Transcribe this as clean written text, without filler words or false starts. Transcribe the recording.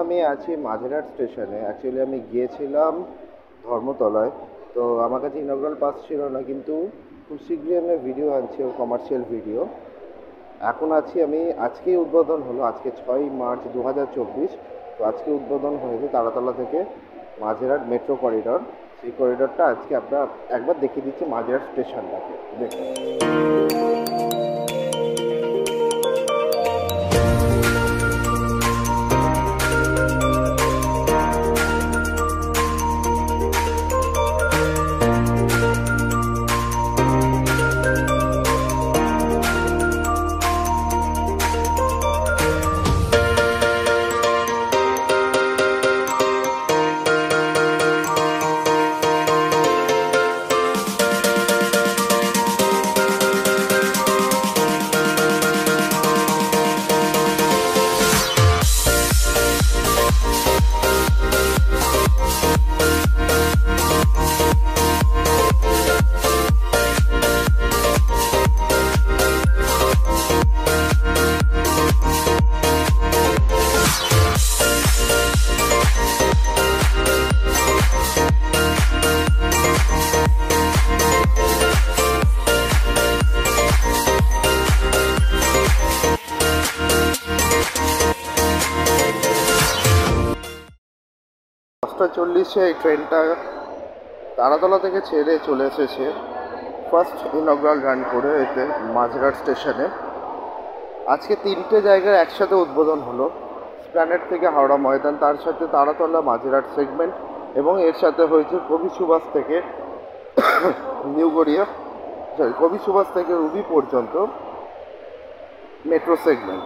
আমি আছি মাঝেরহাট স্টেশনে। অ্যাকচুয়ালি আমি গিয়েছিলাম ধর্মতলায়। তো আমার কাছে ইনগ্রাল পাস ছিল না, কিন্তু খুব শীঘ্রই আমি ভিডিও আনছি, কমার্শিয়াল ভিডিও। এখন আছি আমি, আজকেই উদ্বোধন হলো, আজকে 6 মার্চ 2024। তো আজকে উদ্বোধন হয়েছে তারাতলা থেকে মাঝেরহাট মেট্রো করিডর। সেই করিডরটা আজকে আপনার একবার দেখিয়ে দিচ্ছি মাঝেরহাট স্টেশনটাকে দেখুন। 10:40 এই ট্রেনটা তারাতলা থেকে ছেড়ে চলে এসেছে ফার্স্ট ইনগ্রাল রান করে এতে মাঝেরহাট স্টেশনে। আজকে 3টে জায়গার একসাথে উদ্বোধন হলো, স্প্ল্যানেড থেকে হাওড়া ময়দান, তার সাথে তারাতলা মাঝেরহাট সেগমেন্ট, এবং এর সাথে হয়েছে কবি সুভাষ থেকে নিউ গড়িয়া, কবি সুভাষ থেকে রুবি পর্যন্ত মেট্রো সেগমেন্ট।